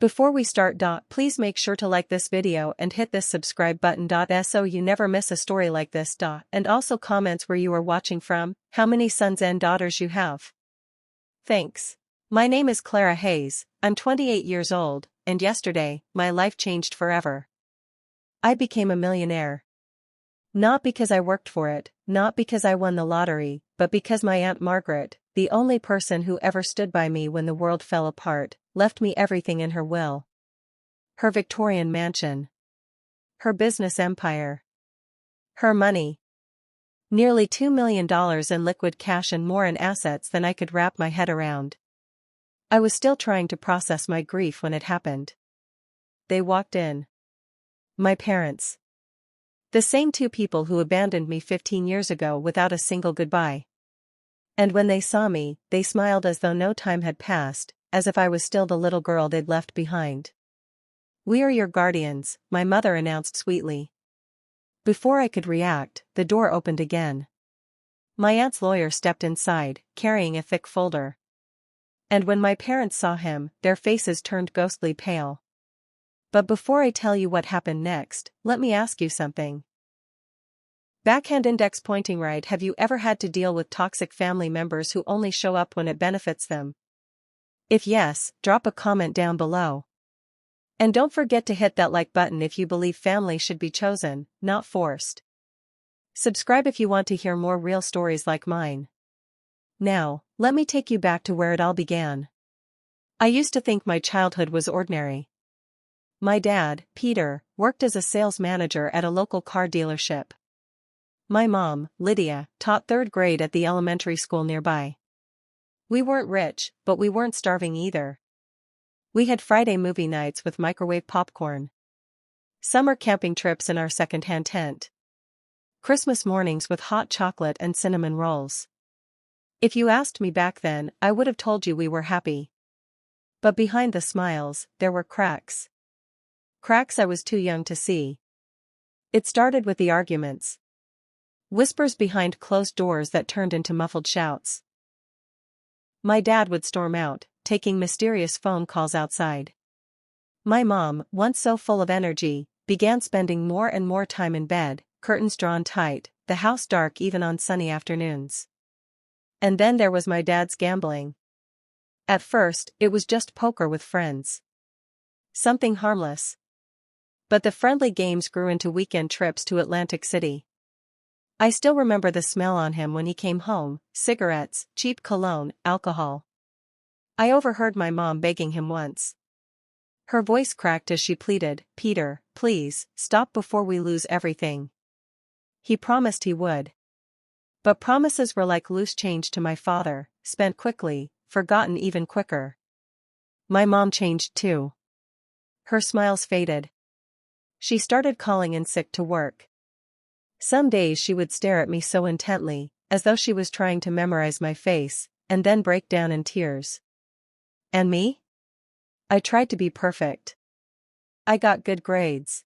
Before we start, please make sure to like this video and hit this subscribe button, so you never miss a story like this. And also comments where you are watching from, how many sons and daughters you have. Thanks. My name is Clara Hayes, I'm 28 years old, and yesterday, my life changed forever. I became a millionaire. Not because I worked for it, not because I won the lottery, but because my Aunt Margaret, the only person who ever stood by me when the world fell apart, left me everything in her will. Her Victorian mansion. Her business empire. Her money. Nearly $2 million in liquid cash and more in assets than I could wrap my head around. I was still trying to process my grief when it happened. They walked in. My parents. The same two people who abandoned me 15 years ago without a single goodbye. And when they saw me, they smiled as though no time had passed, as if I was still the little girl they'd left behind. "We are your guardians," my mother announced sweetly. Before I could react, the door opened again. My aunt's lawyer stepped inside, carrying a thick folder. And when my parents saw him, their faces turned ghostly pale. But before I tell you what happened next, let me ask you something. Backhand index pointing right. Have you ever had to deal with toxic family members who only show up when it benefits them? If yes, drop a comment down below. And don't forget to hit that like button if you believe family should be chosen, not forced. Subscribe if you want to hear more real stories like mine. Now, let me take you back to where it all began. I used to think my childhood was ordinary. My dad, Peter, worked as a sales manager at a local car dealership. My mom, Lydia, taught third grade at the elementary school nearby. We weren't rich, but we weren't starving either. We had Friday movie nights with microwave popcorn. Summer camping trips in our second-hand tent. Christmas mornings with hot chocolate and cinnamon rolls. If you asked me back then, I would have told you we were happy. But behind the smiles, there were cracks. Cracks I was too young to see. It started with the arguments. Whispers behind closed doors that turned into muffled shouts. My dad would storm out, taking mysterious phone calls outside. My mom, once so full of energy, began spending more and more time in bed, curtains drawn tight, the house dark even on sunny afternoons. And then there was my dad's gambling. At first, it was just poker with friends. Something harmless. But the friendly games grew into weekend trips to Atlantic City. I still remember the smell on him when he came home, cigarettes, cheap cologne, alcohol. I overheard my mom begging him once. Her voice cracked as she pleaded, "Peter, please, stop before we lose everything." He promised he would. But promises were like loose change to my father, spent quickly, forgotten even quicker. My mom changed too. Her smiles faded. She started calling in sick to work. Some days she would stare at me so intently, as though she was trying to memorize my face, and then break down in tears. And me? I tried to be perfect. I got good grades.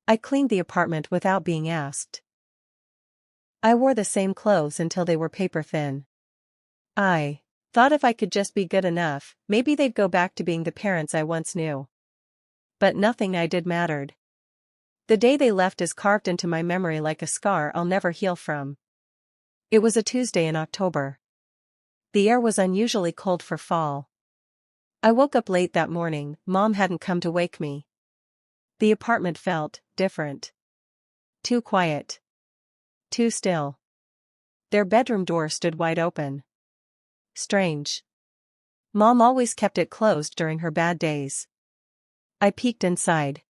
I cleaned the apartment without being asked. I wore the same clothes until they were paper thin. I thought if I could just be good enough, maybe they'd go back to being the parents I once knew. But nothing I did mattered. The day they left is carved into my memory like a scar I'll never heal from. It was a Tuesday in October. The air was unusually cold for fall. I woke up late that morning. Mom hadn't come to wake me. The apartment felt different. Too quiet. Too still. Their bedroom door stood wide open. Strange. Mom always kept it closed during her bad days. I peeked inside.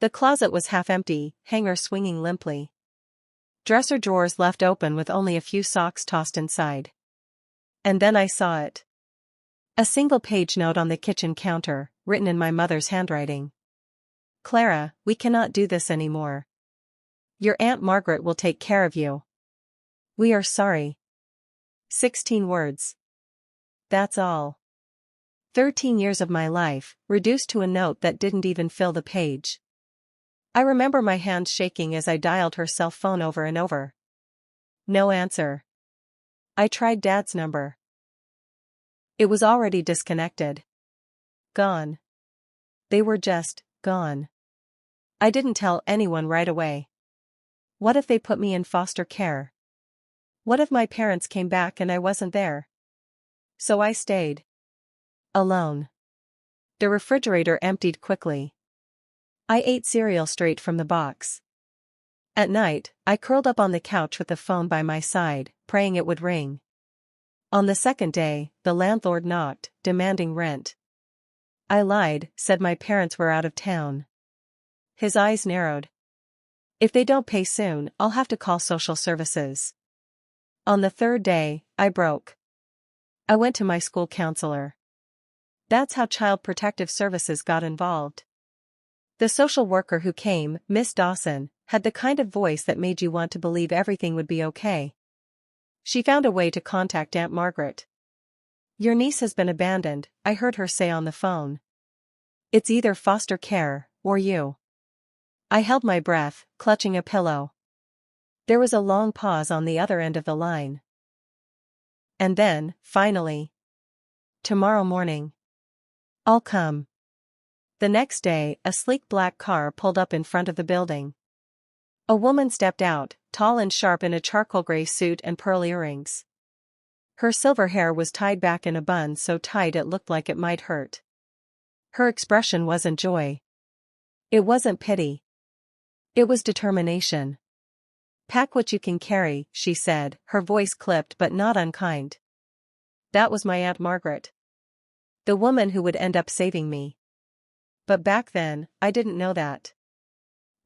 The closet was half empty, hanger swinging limply. Dresser drawers left open with only a few socks tossed inside. And then I saw it. A single-page note on the kitchen counter, written in my mother's handwriting. "Clara, we cannot do this anymore. Your Aunt Margaret will take care of you. We are sorry." 16 words. That's all. 13 years of my life, reduced to a note that didn't even fill the page. I remember my hands shaking as I dialed her cell phone over and over. No answer. I tried Dad's number. It was already disconnected. Gone. They were just gone. I didn't tell anyone right away. What if they put me in foster care? What if my parents came back and I wasn't there? So I stayed. Alone. The refrigerator emptied quickly. I ate cereal straight from the box. At night, I curled up on the couch with the phone by my side, praying it would ring. On the second day, the landlord knocked, demanding rent. I lied, said my parents were out of town. His eyes narrowed. If they don't pay soon, I'll have to call social services. On the third day, I broke. I went to my school counselor. That's how Child Protective Services got involved. The social worker who came, Miss Dawson, had the kind of voice that made you want to believe everything would be okay. She found a way to contact Aunt Margaret. Your niece has been abandoned, I heard her say on the phone. It's either foster care, or you. I held my breath, clutching a pillow. There was a long pause on the other end of the line. And then, finally. Tomorrow morning. I'll come. The next day, a sleek black car pulled up in front of the building. A woman stepped out, tall and sharp in a charcoal gray suit and pearl earrings. Her silver hair was tied back in a bun so tight it looked like it might hurt. Her expression wasn't joy. It wasn't pity. It was determination. Pack what you can carry, she said, her voice clipped but not unkind. That was my Aunt Margaret. The woman who would end up saving me. But back then, I didn't know that.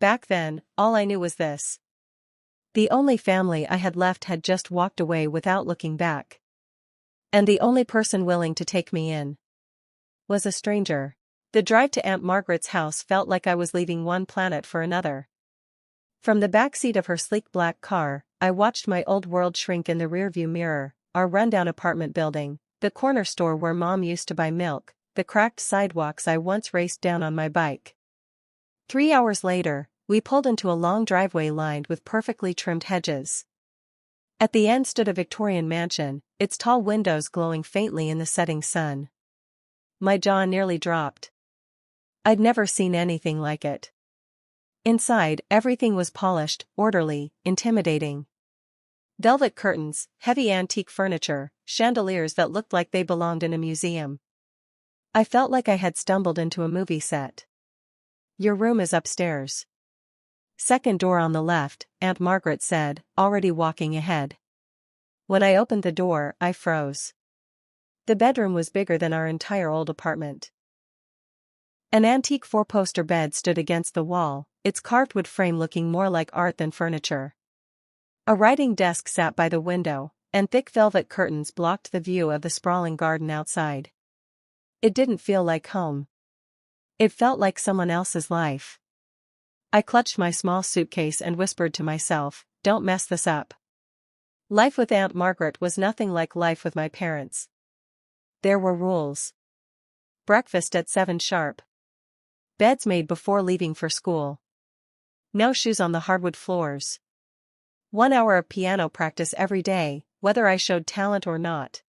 Back then, all I knew was this. The only family I had left had just walked away without looking back. And the only person willing to take me in was a stranger. The drive to Aunt Margaret's house felt like I was leaving one planet for another. From the backseat of her sleek black car, I watched my old world shrink in the rearview mirror, our rundown apartment building, the corner store where Mom used to buy milk, the cracked sidewalks I once raced down on my bike. 3 hours later, we pulled into a long driveway lined with perfectly trimmed hedges. At the end stood a Victorian mansion, its tall windows glowing faintly in the setting sun. My jaw nearly dropped. I'd never seen anything like it. Inside, everything was polished, orderly, intimidating. Velvet curtains, heavy antique furniture, chandeliers that looked like they belonged in a museum. I felt like I had stumbled into a movie set. Your room is upstairs. Second door on the left, Aunt Margaret said, already walking ahead. When I opened the door, I froze. The bedroom was bigger than our entire old apartment. An antique four-poster bed stood against the wall, its carved wood frame looking more like art than furniture. A writing desk sat by the window, and thick velvet curtains blocked the view of the sprawling garden outside. It didn't feel like home. It felt like someone else's life. I clutched my small suitcase and whispered to myself, "Don't mess this up." Life with Aunt Margaret was nothing like life with my parents. There were rules. Breakfast at 7 sharp. Beds made before leaving for school. No shoes on the hardwood floors. 1 hour of piano practice every day, whether I showed talent or not.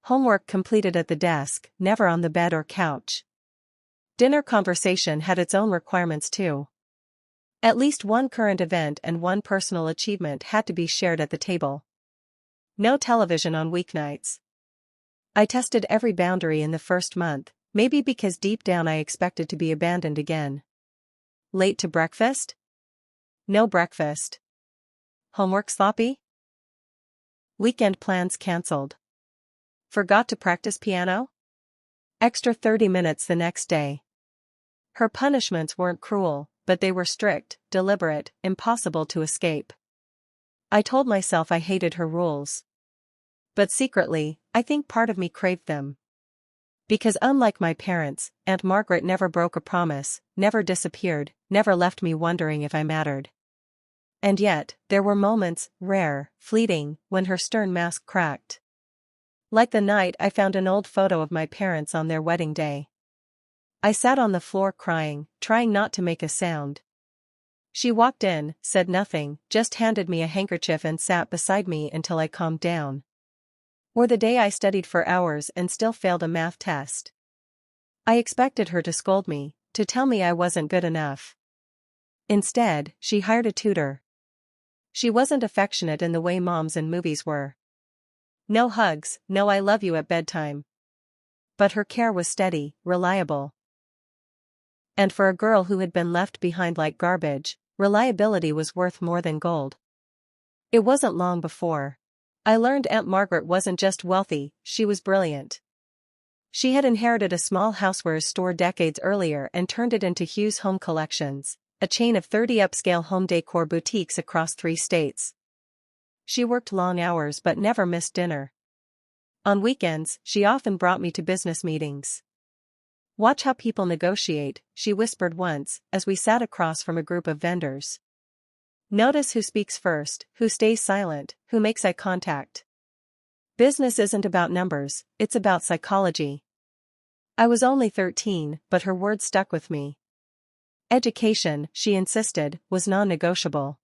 Homework completed at the desk, never on the bed or couch. Dinner conversation had its own requirements too. At least one current event and one personal achievement had to be shared at the table. No television on weeknights. I tested every boundary in the first month, maybe because deep down I expected to be abandoned again. Late to breakfast? No breakfast. Homework sloppy? Weekend plans cancelled. Forgot to practice piano? Extra 30 minutes the next day. Her punishments weren't cruel, but they were strict, deliberate, impossible to escape. I told myself I hated her rules. But secretly, I think part of me craved them. Because unlike my parents, Aunt Margaret never broke a promise, never disappeared, never left me wondering if I mattered. And yet, there were moments, rare, fleeting, when her stern mask cracked. Like the night I found an old photo of my parents on their wedding day. I sat on the floor crying, trying not to make a sound. She walked in, said nothing, just handed me a handkerchief and sat beside me until I calmed down. Or the day I studied for hours and still failed a math test. I expected her to scold me, to tell me I wasn't good enough. Instead, she hired a tutor. She wasn't affectionate in the way moms in movies were. No hugs, no I love you at bedtime. But her care was steady, reliable. And for a girl who had been left behind like garbage, reliability was worth more than gold. It wasn't long before I learned Aunt Margaret wasn't just wealthy, she was brilliant. She had inherited a small housewares store decades earlier and turned it into Hughes Home Collections, a chain of 30 upscale home decor boutiques across 3 states. She worked long hours but never missed dinner. On weekends, she often brought me to business meetings. "Watch how people negotiate," she whispered once, as we sat across from a group of vendors. "Notice who speaks first, who stays silent, who makes eye contact. Business isn't about numbers, it's about psychology." I was only 13, but her words stuck with me. Education, she insisted, was non-negotiable.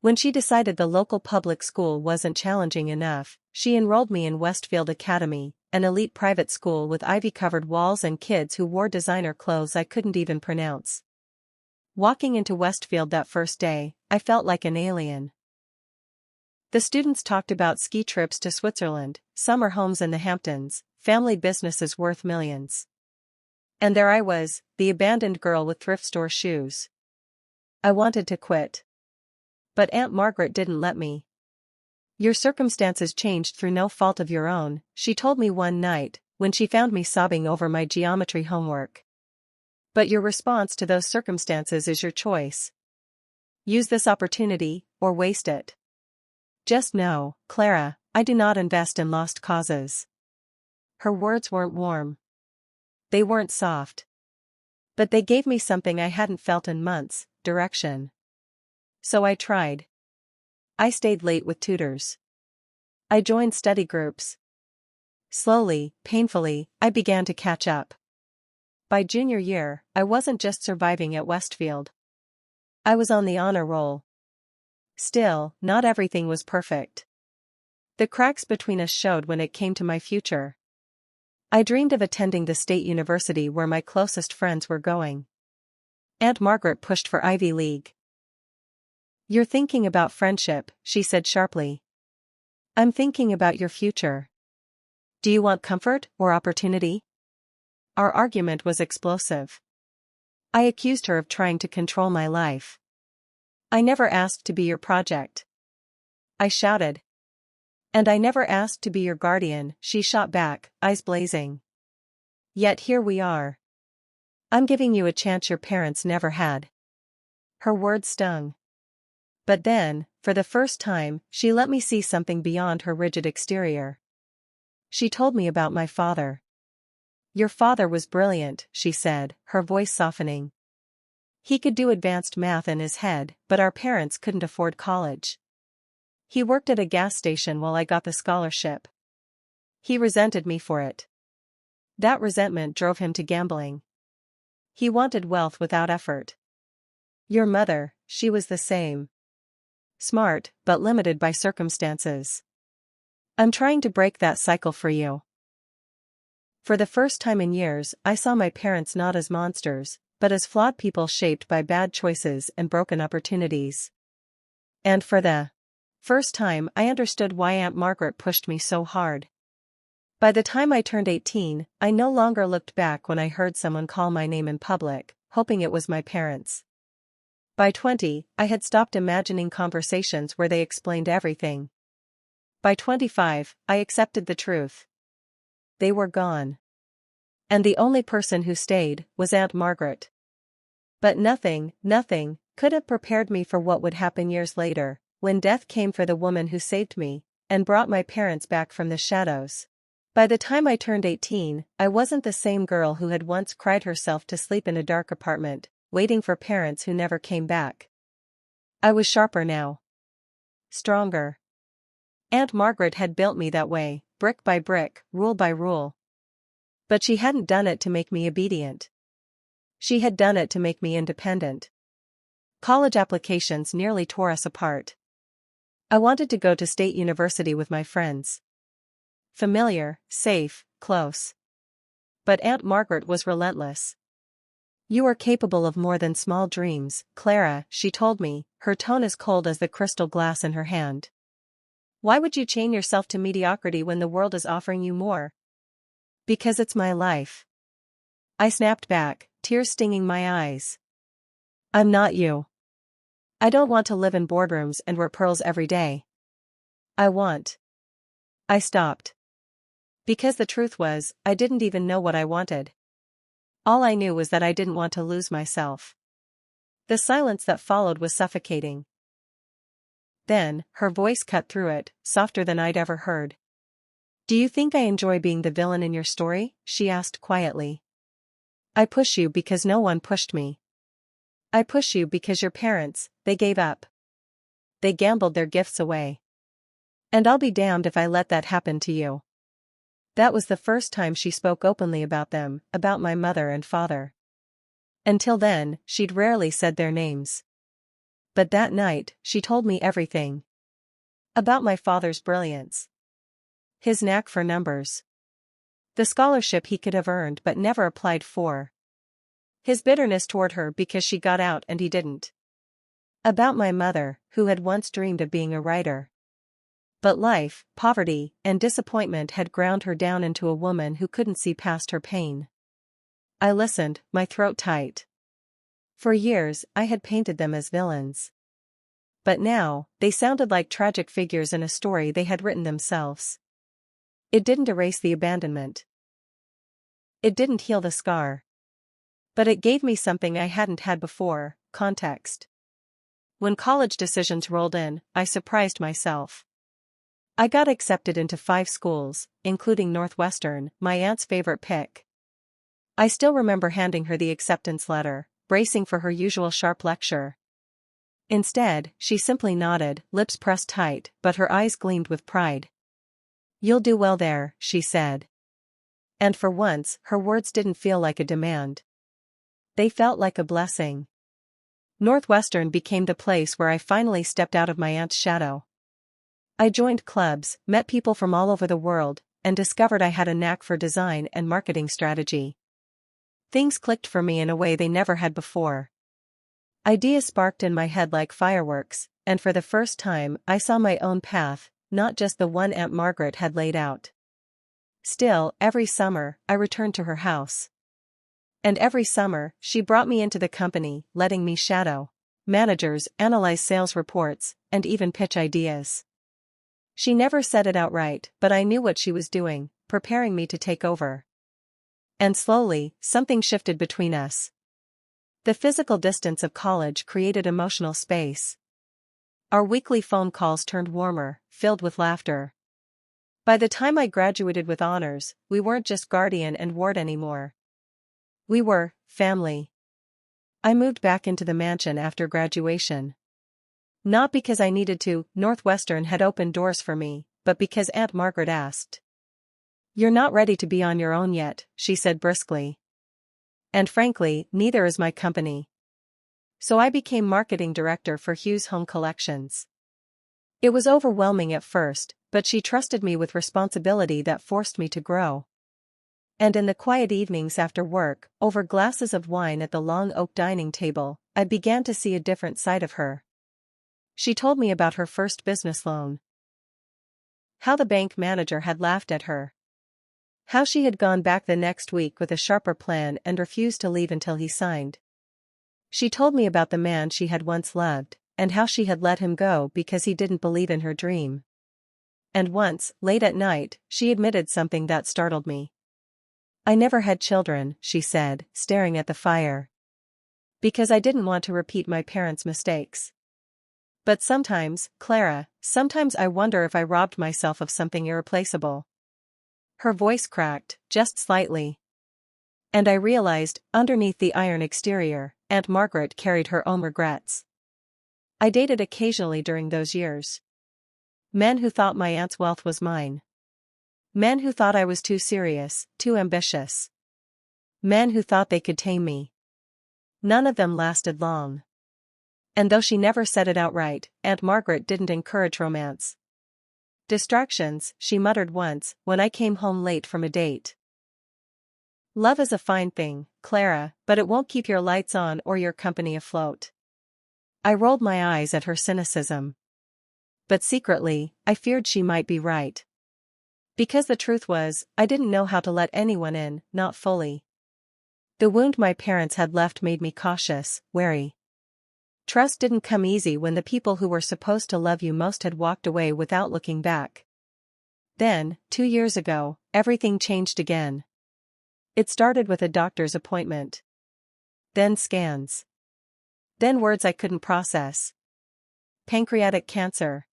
When she decided the local public school wasn't challenging enough, she enrolled me in Westfield Academy, an elite private school with ivy-covered walls and kids who wore designer clothes I couldn't even pronounce. Walking into Westfield that first day, I felt like an alien. The students talked about ski trips to Switzerland, summer homes in the Hamptons, family businesses worth millions. And there I was, the abandoned girl with thrift store shoes. I wanted to quit. But Aunt Margaret didn't let me. "Your circumstances changed through no fault of your own," she told me one night, when she found me sobbing over my geometry homework. "But your response to those circumstances is your choice. Use this opportunity, or waste it. Just know, Clara, I do not invest in lost causes." Her words weren't warm. They weren't soft. But they gave me something I hadn't felt in months: direction. So I tried. I stayed late with tutors. I joined study groups. Slowly, painfully, I began to catch up. By junior year, I wasn't just surviving at Westfield. I was on the honor roll. Still, not everything was perfect. The cracks between us showed when it came to my future. I dreamed of attending the state university where my closest friends were going. Aunt Margaret pushed for Ivy League. "You're thinking about friendship," she said sharply. "I'm thinking about your future. Do you want comfort or opportunity?" Our argument was explosive. I accused her of trying to control my life. "I never asked to be your project," I shouted. "And I never asked to be your guardian," she shot back, eyes blazing. "Yet here we are. I'm giving you a chance your parents never had." Her words stung. But then, for the first time, she let me see something beyond her rigid exterior. She told me about my father. "Your father was brilliant," she said, her voice softening. "He could do advanced math in his head, but our parents couldn't afford college. He worked at a gas station while I got the scholarship. He resented me for it. That resentment drove him to gambling. He wanted wealth without effort. Your mother, she was the same. Smart, but limited by circumstances. I'm trying to break that cycle for you." For the first time in years, I saw my parents not as monsters, but as flawed people shaped by bad choices and broken opportunities. And for the first time, I understood why Aunt Margaret pushed me so hard. By the time I turned 18, I no longer looked back when I heard someone call my name in public, hoping it was my parents. By 20, I had stopped imagining conversations where they explained everything. By 25, I accepted the truth. They were gone. And the only person who stayed was Aunt Margaret. But nothing could have prepared me for what would happen years later, when death came for the woman who saved me, and brought my parents back from the shadows. By the time I turned 18, I wasn't the same girl who had once cried herself to sleep in a dark apartment, waiting for parents who never came back. I was sharper now. Stronger. Aunt Margaret had built me that way, brick by brick, rule by rule. But she hadn't done it to make me obedient. She had done it to make me independent. College applications nearly tore us apart. I wanted to go to state university with my friends. Familiar, safe, close. But Aunt Margaret was relentless. "You are capable of more than small dreams, Clara," she told me, her tone as cold as the crystal glass in her hand. "Why would you chain yourself to mediocrity when the world is offering you more?" "Because it's my life." I snapped back, tears stinging my eyes. "I'm not you. I don't want to live in boardrooms and wear pearls every day. I stopped. Because the truth was, I didn't even know what I wanted. All I knew was that I didn't want to lose myself. The silence that followed was suffocating. Then, her voice cut through it, softer than I'd ever heard. "Do you think I enjoy being the villain in your story?" she asked quietly. "I push you because no one pushed me. I push you because your parents, they gave up. They gambled their gifts away. And I'll be damned if I let that happen to you." That was the first time she spoke openly about them, about my mother and father. Until then, she'd rarely said their names. But that night, she told me everything. About my father's brilliance. His knack for numbers. The scholarship he could have earned but never applied for. His bitterness toward her because she got out and he didn't. About my mother, who had once dreamed of being a writer. But life, poverty, and disappointment had ground her down into a woman who couldn't see past her pain. I listened, my throat tight. For years, I had painted them as villains. But now, they sounded like tragic figures in a story they had written themselves. It didn't erase the abandonment. It didn't heal the scar. But it gave me something I hadn't had before: context. When college decisions rolled in, I surprised myself. I got accepted into 5 schools, including Northwestern, my aunt's favorite pick. I still remember handing her the acceptance letter, bracing for her usual sharp lecture. Instead, she simply nodded, lips pressed tight, but her eyes gleamed with pride. "You'll do well there," she said. And for once, her words didn't feel like a demand. They felt like a blessing. Northwestern became the place where I finally stepped out of my aunt's shadow. I joined clubs, met people from all over the world, and discovered I had a knack for design and marketing strategy. Things clicked for me in a way they never had before. Ideas sparked in my head like fireworks, and for the first time I saw my own path, not just the one Aunt Margaret had laid out. Still, every summer, I returned to her house. And every summer, she brought me into the company, letting me shadow managers, analyze sales reports, and even pitch ideas. She never said it outright, but I knew what she was doing, preparing me to take over. And slowly, something shifted between us. The physical distance of college created emotional space. Our weekly phone calls turned warmer, filled with laughter. By the time I graduated with honors, we weren't just guardian and ward anymore. We were family. I moved back into the mansion after graduation. Not because I needed to, Northwestern had opened doors for me, but because Aunt Margaret asked. "You're not ready to be on your own yet," she said briskly. And frankly, neither is my company. So I became marketing director for Hughes Home Collections. It was overwhelming at first, but she trusted me with responsibility that forced me to grow. And in the quiet evenings after work, over glasses of wine at the long oak dining table, I began to see a different side of her. She told me about her first business loan. How the bank manager had laughed at her. How she had gone back the next week with a sharper plan and refused to leave until he signed. She told me about the man she had once loved, and how she had let him go because he didn't believe in her dream. And once, late at night, she admitted something that startled me. "I never had children," she said, staring at the fire. "Because I didn't want to repeat my parents' mistakes. But sometimes, Clara, sometimes I wonder if I robbed myself of something irreplaceable." Her voice cracked, just slightly. And I realized, underneath the iron exterior, Aunt Margaret carried her own regrets. I dated occasionally during those years. Men who thought my aunt's wealth was mine. Men who thought I was too serious, too ambitious. Men who thought they could tame me. None of them lasted long. And though she never said it outright, Aunt Margaret didn't encourage romance. "Distractions," she muttered once, when I came home late from a date. Love is a fine thing, Clara, but it won't keep your lights on or your company afloat. I rolled my eyes at her cynicism. But secretly, I feared she might be right. Because the truth was, I didn't know how to let anyone in, not fully. The wound my parents had left made me cautious, wary. Trust didn't come easy when the people who were supposed to love you most had walked away without looking back. Then, 2 years ago, everything changed again. It started with a doctor's appointment. Then scans. Then words I couldn't process. Pancreatic cancer.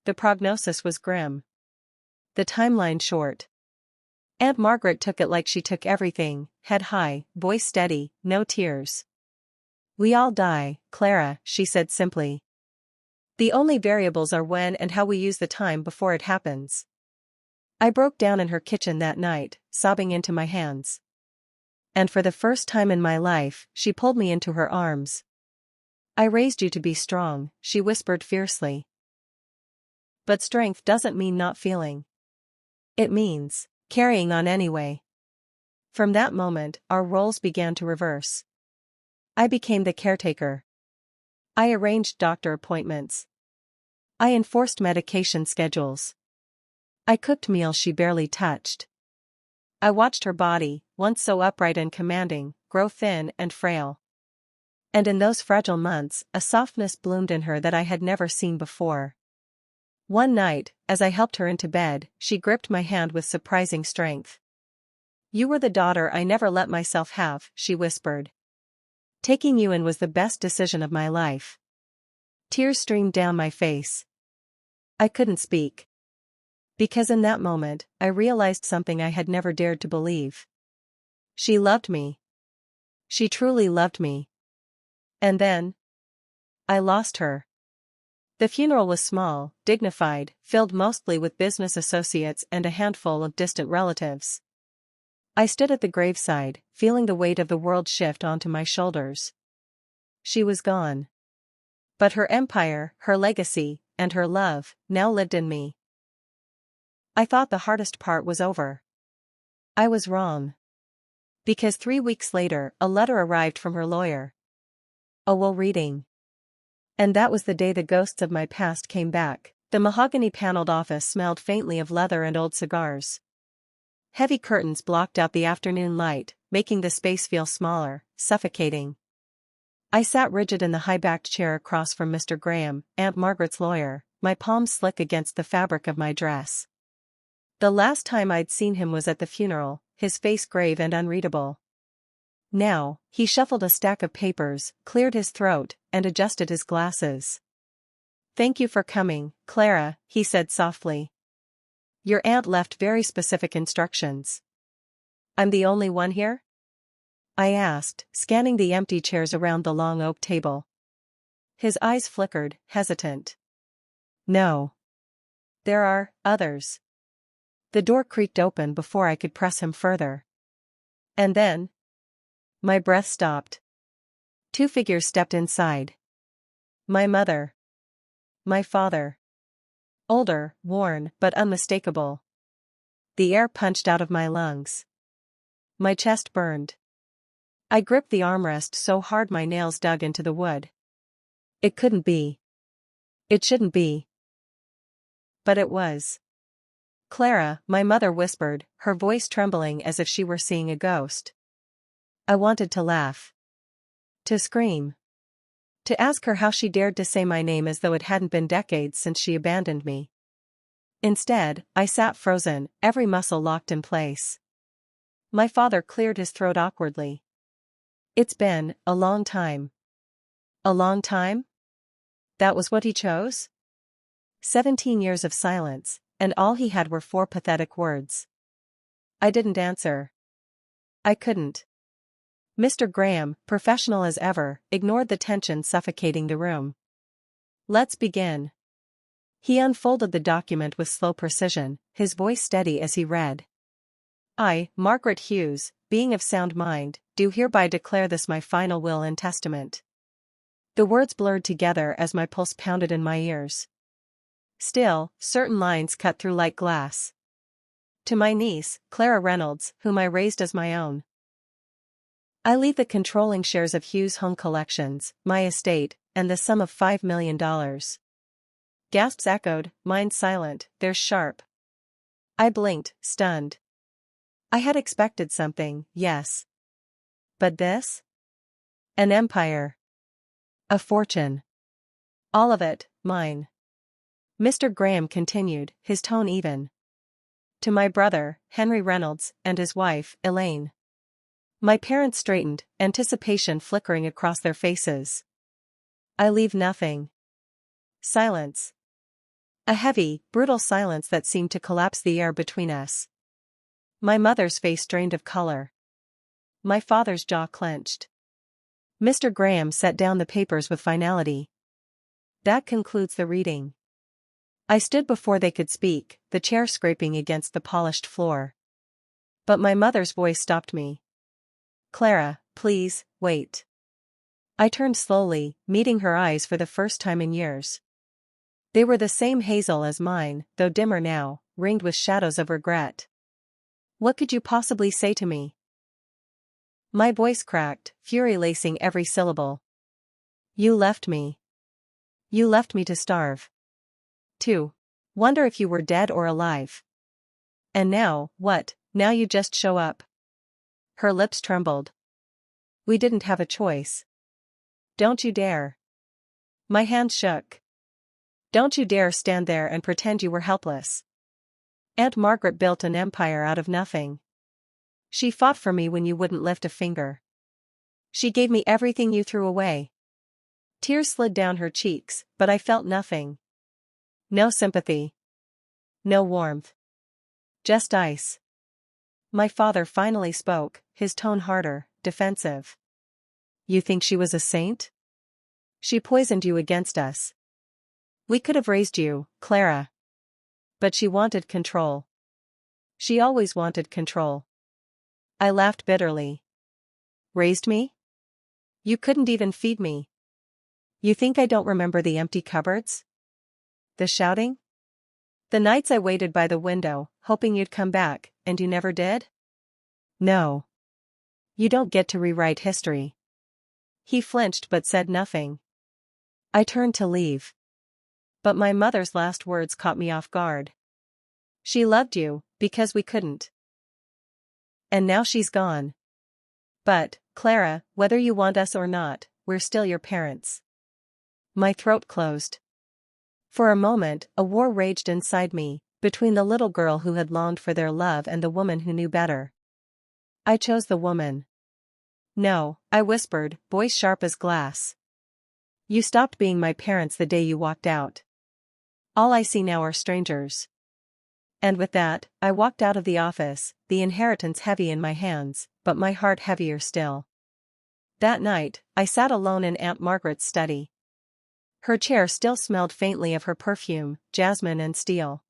The prognosis was grim. The timeline short. Aunt Margaret took it like she took everything, head high, voice steady, no tears. We all die, Clara, she said simply. The only variables are when and how we use the time before it happens. I broke down in her kitchen that night, sobbing into my hands. And for the first time in my life, she pulled me into her arms. I raised you to be strong, she whispered fiercely. But strength doesn't mean not feeling. It means carrying on anyway. From that moment, our roles began to reverse. I became the caretaker. I arranged doctor appointments. I enforced medication schedules. I cooked meals she barely touched. I watched her body, once so upright and commanding, grow thin and frail. And in those fragile months, a softness bloomed in her that I had never seen before. One night, as I helped her into bed, she gripped my hand with surprising strength. You were the daughter I never let myself have, she whispered. Taking you in was the best decision of my life. Tears streamed down my face. I couldn't speak. Because in that moment, I realized something I had never dared to believe. She loved me. She truly loved me. And then, I lost her. The funeral was small, dignified, filled mostly with business associates and a handful of distant relatives. I stood at the graveside, feeling the weight of the world shift onto my shoulders. She was gone. But her empire, her legacy, and her love, now lived in me. I thought the hardest part was over. I was wrong. Because 3 weeks later, a letter arrived from her lawyer. A will reading. And that was the day the ghosts of my past came back. The mahogany-paneled office smelled faintly of leather and old cigars. Heavy curtains blocked out the afternoon light, making the space feel smaller, suffocating. I sat rigid in the high-backed chair across from Mr. Graham, Aunt Margaret's lawyer, my palms slick against the fabric of my dress. The last time I'd seen him was at the funeral, his face grave and unreadable. Now, he shuffled a stack of papers, cleared his throat, and adjusted his glasses. Thank you for coming, Clara, he said softly. Your aunt left very specific instructions. I'm the only one here? I asked, scanning the empty chairs around the long oak table. His eyes flickered, hesitant. No. There are others. The door creaked open before I could press him further. And then, my breath stopped. 2 figures stepped inside. My mother. My father. Older, worn, but unmistakable. The air punched out of my lungs. My chest burned. I gripped the armrest so hard my nails dug into the wood. It couldn't be. It shouldn't be. But it was. Clara, my mother whispered, her voice trembling as if she were seeing a ghost. I wanted to laugh. To scream. To ask her how she dared to say my name as though it hadn't been decades since she abandoned me. Instead, I sat frozen, every muscle locked in place. My father cleared his throat awkwardly. It's been a long time. A long time? That was what he chose? 17 years of silence, and all he had were 4 pathetic words. I didn't answer. I couldn't. Mr. Graham, professional as ever, ignored the tension suffocating the room. Let's begin. He unfolded the document with slow precision, his voice steady as he read. I, Margaret Hughes, being of sound mind, do hereby declare this my final will and testament. The words blurred together as my pulse pounded in my ears. Still, certain lines cut through like glass. To my niece, Clara Reynolds, whom I raised as my own. I leave the controlling shares of Hughes Home Collections, my estate, and the sum of $5 million. Gasps echoed, mind silent, theirs sharp. I blinked, stunned. I had expected something, yes. But this? An empire. A fortune. All of it, mine. Mr. Graham continued, his tone even. To my brother, Henry Reynolds, and his wife, Elaine. My parents straightened, anticipation flickering across their faces. I leave nothing. Silence. A heavy, brutal silence that seemed to collapse the air between us. My mother's face drained of color. My father's jaw clenched. Mr. Graham set down the papers with finality. That concludes the reading. I stood before they could speak, the chair scraping against the polished floor. But my mother's voice stopped me. Clara, please, wait. I turned slowly, meeting her eyes for the first time in years. They were the same hazel as mine, though dimmer now, ringed with shadows of regret. What could you possibly say to me? My voice cracked, fury lacing every syllable. You left me. You left me to starve. To wonder if you were dead or alive. And now, what, now you just show up? Her lips trembled. We didn't have a choice. Don't you dare. My hand shook. Don't you dare stand there and pretend you were helpless. Aunt Margaret built an empire out of nothing. She fought for me when you wouldn't lift a finger. She gave me everything you threw away. Tears slid down her cheeks, but I felt nothing. No sympathy. No warmth. Just ice. My father finally spoke, his tone harder, defensive. You think she was a saint? She poisoned you against us. We could have raised you, Clara. But she wanted control. She always wanted control. I laughed bitterly. Raised me? You couldn't even feed me. You think I don't remember the empty cupboards? The shouting? The nights I waited by the window, hoping you'd come back, and you never did? No. You don't get to rewrite history. He flinched but said nothing. I turned to leave. But my mother's last words caught me off guard. She loved you, because we couldn't. And now she's gone. But, Clara, whether you want us or not, we're still your parents. My throat closed. For a moment, a war raged inside me, between the little girl who had longed for their love and the woman who knew better. I chose the woman. No, I whispered, voice sharp as glass. You stopped being my parents the day you walked out. All I see now are strangers. And with that, I walked out of the office, the inheritance heavy in my hands, but my heart heavier still. That night, I sat alone in Aunt Margaret's study. Her chair still smelled faintly of her perfume, jasmine and steel.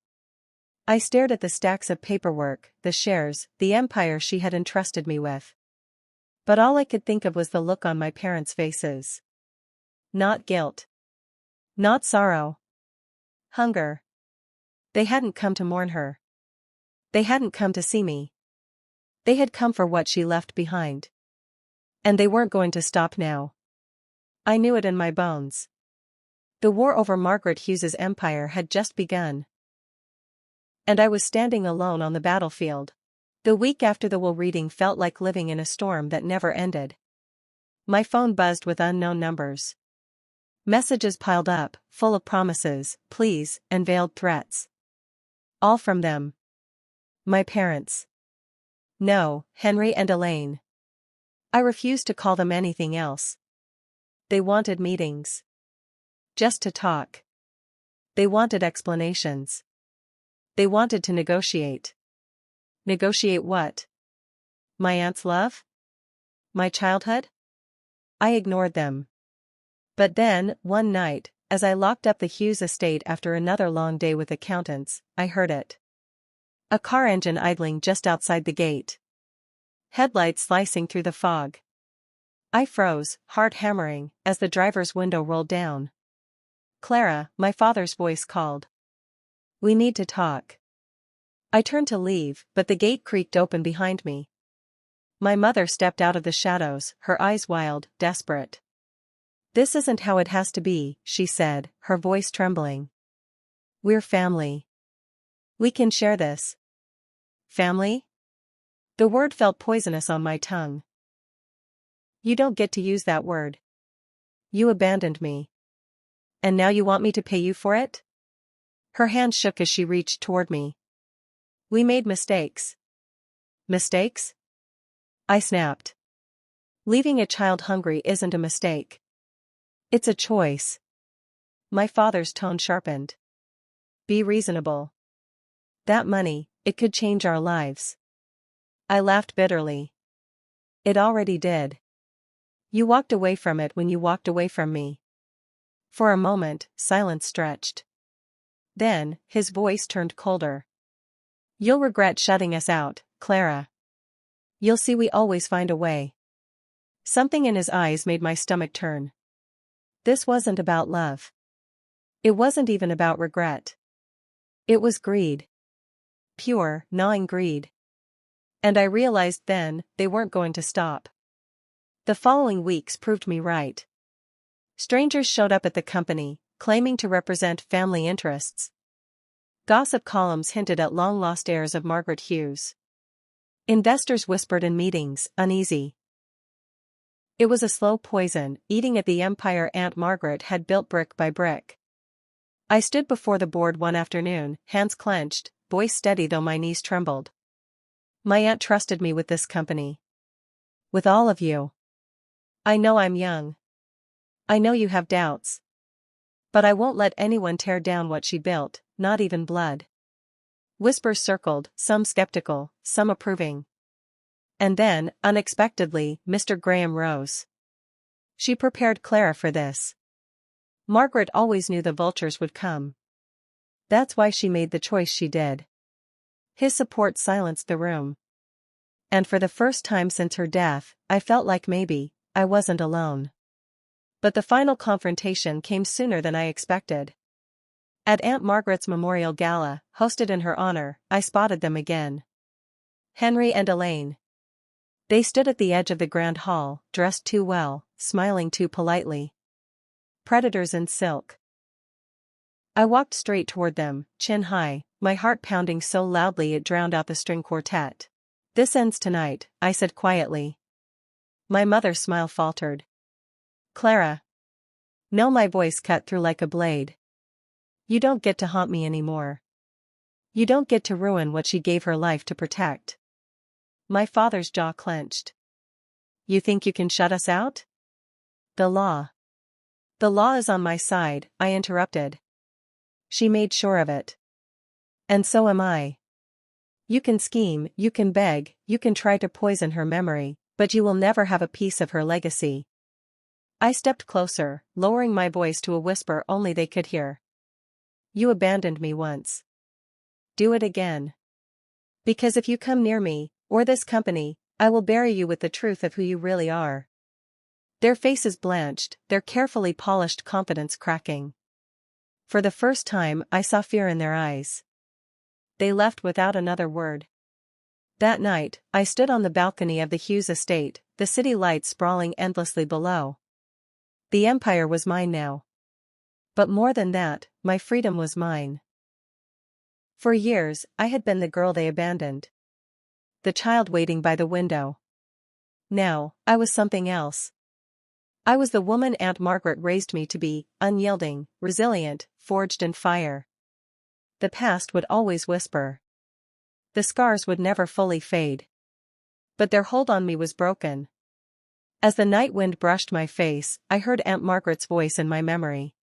I stared at the stacks of paperwork, the shares, the empire she had entrusted me with. But all I could think of was the look on my parents' faces. Not guilt. Not sorrow. Hunger. They hadn't come to mourn her. They hadn't come to see me. They had come for what she left behind. And they weren't going to stop now. I knew it in my bones. The war over Margaret Hughes's empire had just begun. And I was standing alone on the battlefield. The week after the will reading felt like living in a storm that never ended. My phone buzzed with unknown numbers. Messages piled up, full of promises, pleas, and veiled threats. All from them. My parents. No, Henry and Elaine. I refused to call them anything else. They wanted meetings. Just to talk. They wanted explanations. They wanted to negotiate. Negotiate what? My aunt's love? My childhood? I ignored them. But then, one night, as I locked up the Hughes estate after another long day with accountants, I heard it. A car engine idling just outside the gate. Headlights slicing through the fog. I froze, heart hammering, as the driver's window rolled down. Clara, my father's voice called. We need to talk. I turned to leave, but the gate creaked open behind me. My mother stepped out of the shadows, her eyes wild, desperate. "This isn't how it has to be," she said, her voice trembling. "We're family. We can share this." Family? The word felt poisonous on my tongue. "You don't get to use that word. You abandoned me. And now you want me to pay you for it?" Her hand shook as she reached toward me. "We made mistakes." "Mistakes?" I snapped. "Leaving a child hungry isn't a mistake. It's a choice." My father's tone sharpened. "Be reasonable. That money, it could change our lives." I laughed bitterly. "It already did. You walked away from it when you walked away from me." For a moment, silence stretched. Then, his voice turned colder. "You'll regret shutting us out, Clara. You'll see we always find a way." Something in his eyes made my stomach turn. This wasn't about love. It wasn't even about regret. It was greed. Pure, gnawing greed. And I realized then, they weren't going to stop. The following weeks proved me right. Strangers showed up at the company, claiming to represent family interests. Gossip columns hinted at long-lost heirs of Margaret Hughes. Investors whispered in meetings, uneasy. It was a slow poison, eating at the empire Aunt Margaret had built brick by brick. I stood before the board one afternoon, hands clenched, voice steady though my knees trembled. "My aunt trusted me with this company. With all of you. I know I'm young. I know you have doubts. But I won't let anyone tear down what she built, not even blood." Whispers circled, some skeptical, some approving. And then, unexpectedly, Mr. Graham rose. "She prepared Clara for this. Margaret always knew the vultures would come. That's why she made the choice she did." His support silenced the room. And for the first time since her death, I felt like maybe I wasn't alone. But the final confrontation came sooner than I expected. At Aunt Margaret's memorial gala, hosted in her honor, I spotted them again. Henry and Elaine. They stood at the edge of the grand hall, dressed too well, smiling too politely. Predators in silk. I walked straight toward them, chin high, my heart pounding so loudly it drowned out the string quartet. "This ends tonight," I said quietly. My mother's smile faltered. "Clara." No, my voice cut through like a blade. "You don't get to haunt me anymore. You don't get to ruin what she gave her life to protect." My father's jaw clenched. "You think you can shut us out?" "The law." "The law is on my side," I interrupted. "She made sure of it. And so am I. You can scheme, you can beg, you can try to poison her memory, but you will never have a piece of her legacy." I stepped closer, lowering my voice to a whisper only they could hear. "You abandoned me once. Do it again. Because if you come near me, or this company, I will bury you with the truth of who you really are." Their faces blanched, their carefully polished confidence cracking. For the first time, I saw fear in their eyes. They left without another word. That night, I stood on the balcony of the Hughes estate, the city lights sprawling endlessly below. The empire was mine now. But more than that, my freedom was mine. For years, I had been the girl they abandoned. The child waiting by the window. Now, I was something else. I was the woman Aunt Margaret raised me to be, unyielding, resilient, forged in fire. The past would always whisper. The scars would never fully fade. But their hold on me was broken. As the night wind brushed my face, I heard Aunt Margaret's voice in my memory.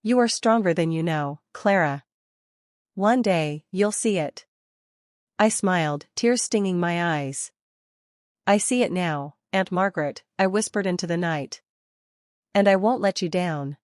"You are stronger than you know, Clara. One day, you'll see it." I smiled, tears stinging my eyes. "I see it now, Aunt Margaret," I whispered into the night. "And I won't let you down."